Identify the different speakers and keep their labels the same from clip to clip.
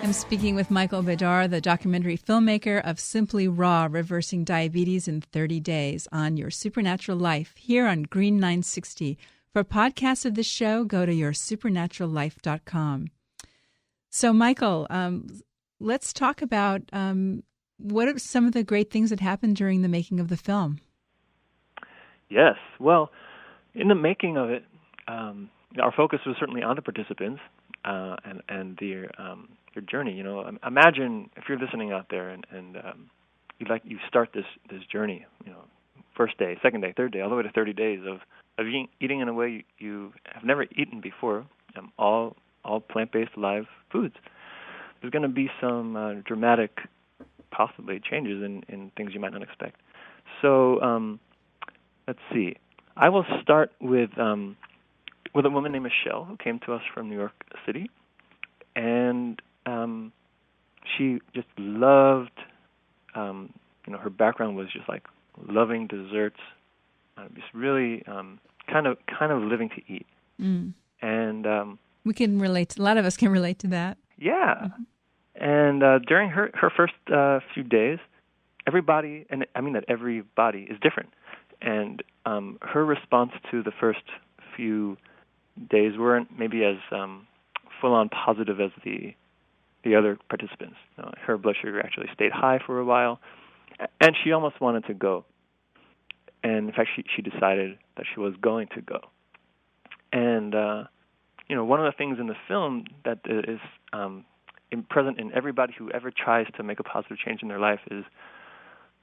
Speaker 1: I'm speaking with Michael Bedar, the documentary filmmaker of Simply Raw, Reversing Diabetes in 30 Days on Your Supernatural Life here on Green 960. For podcasts of this show, go to yoursupernaturallife.com. So, Michael, let's talk about what are some of the great things that happened during the making of the film?
Speaker 2: Yes. Well, in the making of it, our focus was certainly on the participants and their journey. You know, imagine if you're listening out there and you start this journey. You know, first day, second day, third day, all the way to 30 days of eating in a way you have never eaten before. All plant-based live foods. There's going to be some dramatic, possibly changes in things you might not expect. So let's see. I will start with a woman named Michelle who came to us from New York City, and she just loved, her background was just like loving desserts, just really kind of living to eat.
Speaker 1: Mm.
Speaker 2: And
Speaker 1: we can relate. A lot of us can relate to that.
Speaker 2: Yeah. Mm-hmm. And during her first few days, everybody, and I mean that everybody is different, and her response to the first few days weren't maybe as full-on positive as the other participants. Her blood sugar actually stayed high for a while, and she almost wanted to go. And in fact, she decided that she was going to go. And one of the things in the film that is present in everybody who ever tries to make a positive change in their life is,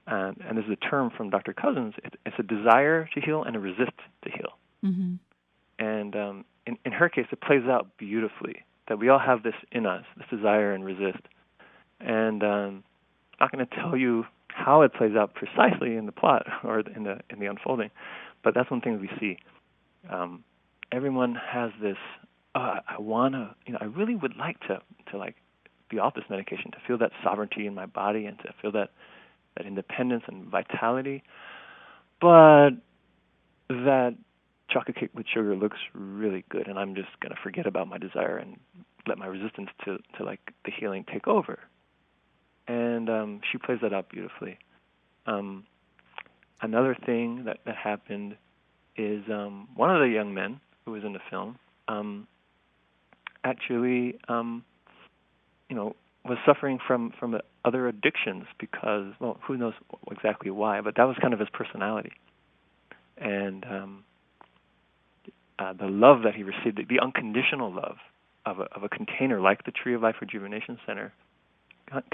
Speaker 2: and this is a term from Dr. Cousins, it's a desire to heal and a resist to heal.
Speaker 1: Mm-hmm.
Speaker 2: And in her case, it plays out beautifully, that we all have this in us, this desire and resist. And I'm not going to tell you how it plays out precisely in the plot or in the unfolding, but that's one thing we see. Everyone has this, I really would like to be off this medication, to feel that sovereignty in my body and to feel that independence and vitality. But that chocolate cake with sugar looks really good, and I'm just going to forget about my desire and let my resistance to like the healing take over. And she plays that out beautifully. Another thing that happened is one of the young men who was in the film actually was suffering from other addictions because, well, who knows exactly why, but that was kind of his personality. And the love that he received, the unconditional love of a container like the Tree of Life Rejuvenation Center,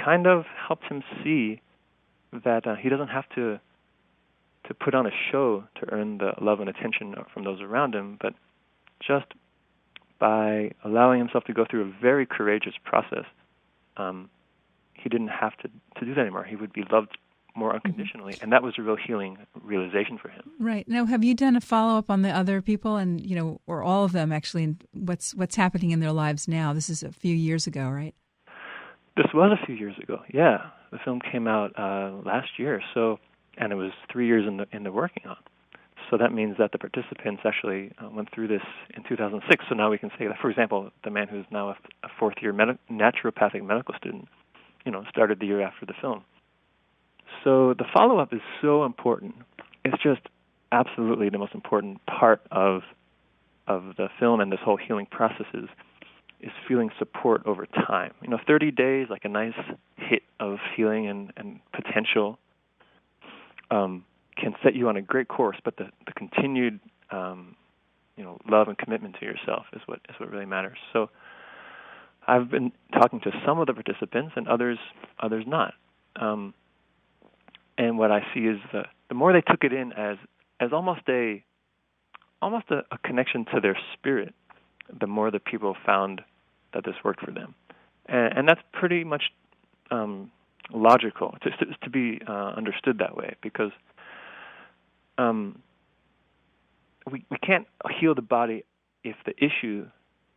Speaker 2: kind of helped him see that he doesn't have to put on a show to earn the love and attention from those around him, but just by allowing himself to go through a very courageous process, he didn't have to do that anymore. He would be loved more unconditionally, and that was a real healing realization for him.
Speaker 1: Right. Now, have you done a follow-up on the other people, and or all of them actually, and what's happening in their lives now? This is a few years ago, right?
Speaker 2: This was a few years ago. Yeah, the film came out last year, and it was 3 years in the working on. So that means that the participants actually went through this in 2006. So now we can say that, for example, the man who's now a fourth-year naturopathic medical student, started the year after the film. So the follow-up is so important. It's just absolutely the most important part of the film and this whole healing process is feeling support over time. 30 days, like a nice hit of healing and potential, can set you on a great course, but the continued love and commitment to yourself is what really matters. So I've been talking to some of the participants and others not. And what I see is the more they took it in as almost a connection to their spirit, the more the people found that this worked for them. And that's pretty much logical to be understood that way, because we can't heal the body if the issue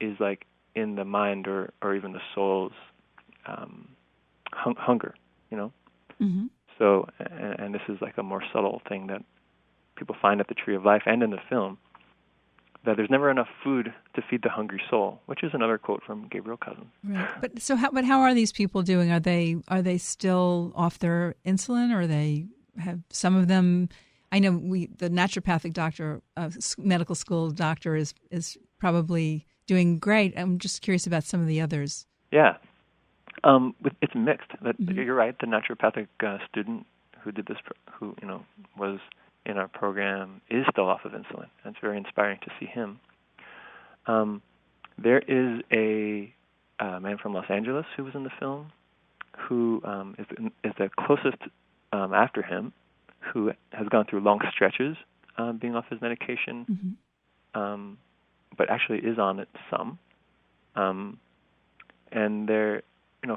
Speaker 2: is like in the mind or even the soul's hunger,
Speaker 1: Mm-hmm.
Speaker 2: So, and this is like a more subtle thing that people find at the Tree of Life and in the film. that there's never enough food to feed the hungry soul, which is another quote from Gabriel Cousens.
Speaker 1: Right. But how are these people doing? Are they still off their insulin, or they have some of them? I know the naturopathic doctor, medical school doctor is probably doing great. I'm just curious about some of the others.
Speaker 2: Yeah. It's mixed. You're right. The naturopathic student who did this, who was in our program, is still off of insulin. And it's very inspiring to see him. There is a man from Los Angeles who was in the film, who is the closest after him, who has gone through long stretches being off his medication, but actually is on it some. And there,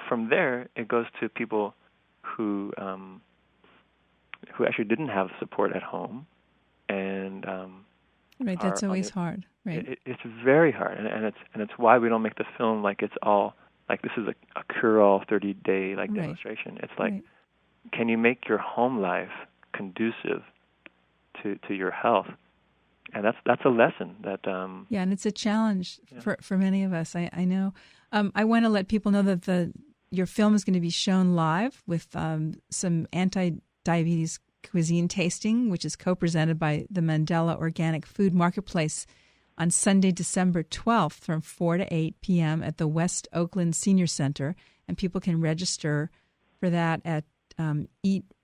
Speaker 2: from there, it goes to people who actually didn't have support at home, and
Speaker 1: right. That's always hard. Right.
Speaker 2: It's very hard, and it's why we don't make the film like it's all like this is a cure-all 30-day demonstration. It's like, can you make your home life conducive to your health? And that's a lesson that
Speaker 1: and it's a challenge for many of us. I know. I want to let people know that your film is going to be shown live with some anti-diabetes cuisine tasting, which is co-presented by the Mandela Organic Food Marketplace on Sunday, December 12th from 4 to 8 p.m. at the West Oakland Senior Center. And people can register for that at eat-reel.org.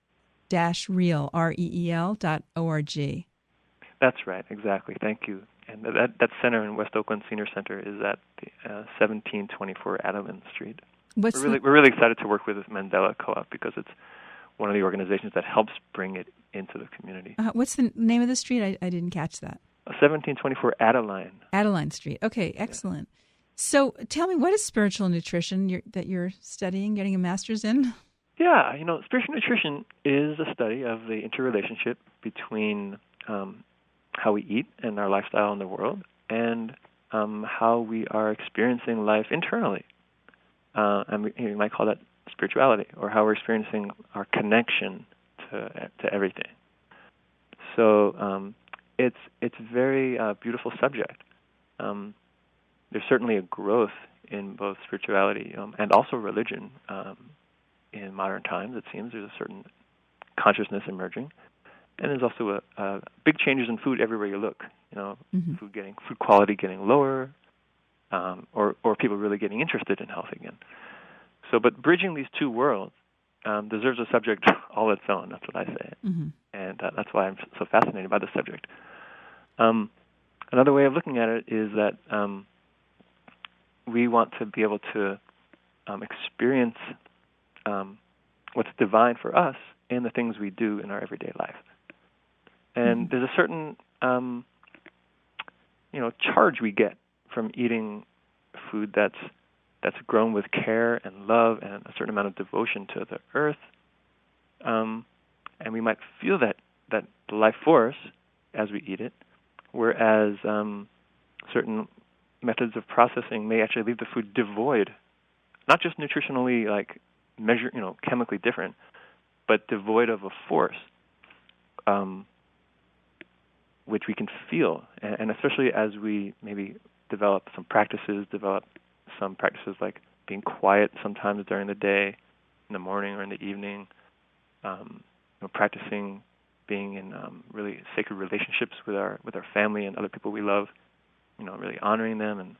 Speaker 2: That's right, exactly. Thank you. And that center in West Oakland Senior Center is at the 1724 Adeline Street. We're really excited to work with Mandela Co-op because it's one of the organizations that helps bring it into the community.
Speaker 1: What's the name of the street? I didn't catch that.
Speaker 2: 1724 Adeline.
Speaker 1: Adeline Street. Okay, excellent. Yeah. So tell me, what is spiritual nutrition that you're studying, getting a master's in?
Speaker 2: Yeah, spiritual nutrition is a study of the interrelationship between how we eat and our lifestyle in the world, and how we are experiencing life internally. And you might call that spirituality, or how we're experiencing our connection to everything. So it's a very beautiful subject. There's certainly a growth in both spirituality and also religion in modern times. It seems there's a certain consciousness emerging. And there's also a big changes in food everywhere you look. Food quality getting lower, or people really getting interested in health again. So, but bridging these two worlds deserves a subject all its own. That's what I say, and that's why I'm so fascinated by the subject. Another way of looking at it is that we want to be able to experience what's divine for us in the things we do in our everyday life. And there's a certain, charge we get from eating food that's grown with care and love and a certain amount of devotion to the earth. And we might feel that life force as we eat it, whereas certain methods of processing may actually leave the food devoid, not just nutritionally chemically different, but devoid of a force. Which we can feel, and especially as we maybe develop some practices like being quiet sometimes during the day, in the morning or in the evening, practicing being in really sacred relationships with our family and other people we love, really honoring them, and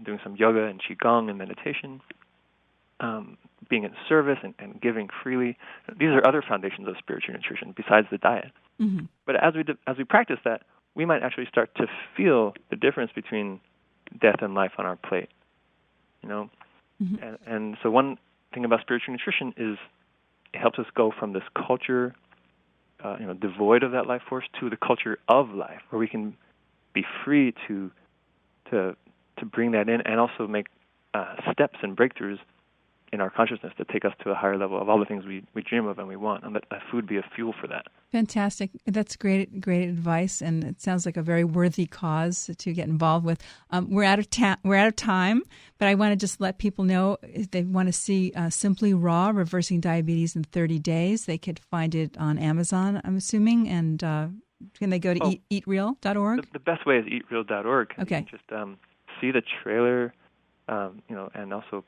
Speaker 2: doing some yoga and qigong and meditation, being in service and giving freely. These are other foundations of spiritual nutrition besides the diet. Mm-hmm. But as we practice that, we might actually start to feel the difference between death and life on our plate. Mm-hmm. And so one thing about spiritual nutrition is it helps us go from this culture, devoid of that life force, to the culture of life, where we can be free to bring that in, and also make steps and breakthroughs in our consciousness to take us to a higher level of all the things we dream of and we want, and let food be a fuel for that.
Speaker 1: Fantastic. That's great advice, and it sounds like a very worthy cause to get involved with. We're out of time, but I want to just let people know if they want to see Simply Raw, Reversing Diabetes in 30 Days, they could find it on Amazon, I'm assuming, and Can they go to eatreal.org?
Speaker 2: The best way is eatreal.org.
Speaker 1: Okay.
Speaker 2: You can just see the trailer, and also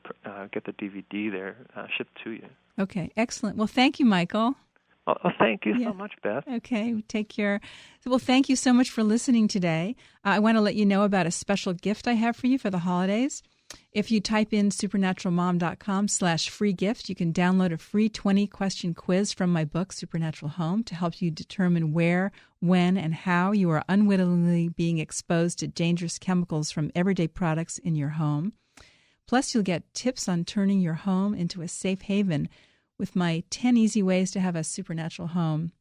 Speaker 2: get the DVD there shipped to you.
Speaker 1: Okay, excellent. Well, thank you, Michael.
Speaker 2: Oh, thank you so much, Beth.
Speaker 1: Okay, take care. Well, thank you so much for listening today. I want to let you know about a special gift I have for you for the holidays. If you type in supernaturalmom.com/free gift, you can download a free 20-question quiz from my book, Supernatural Home, to help you determine where, when, and how you are unwittingly being exposed to dangerous chemicals from everyday products in your home. Plus, you'll get tips on turning your home into a safe haven with my 10 easy ways to have a supernatural home.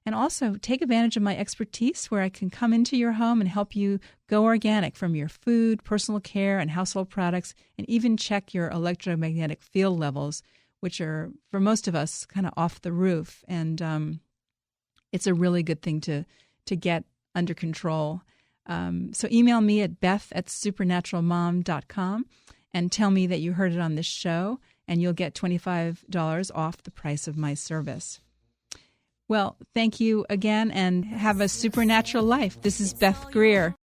Speaker 1: And also take advantage of my expertise where I can come into your home and help you go organic from your food, personal care, and household products, and even check your electromagnetic field levels, which are, for most of us, kind of off the roof. And it's a really good thing to get under control. So email me at beth@supernaturalmom.com and tell me that you heard it on this show, and you'll get $25 off the price of my service. Well, thank you again, and have a supernatural life. This is Beth Greer.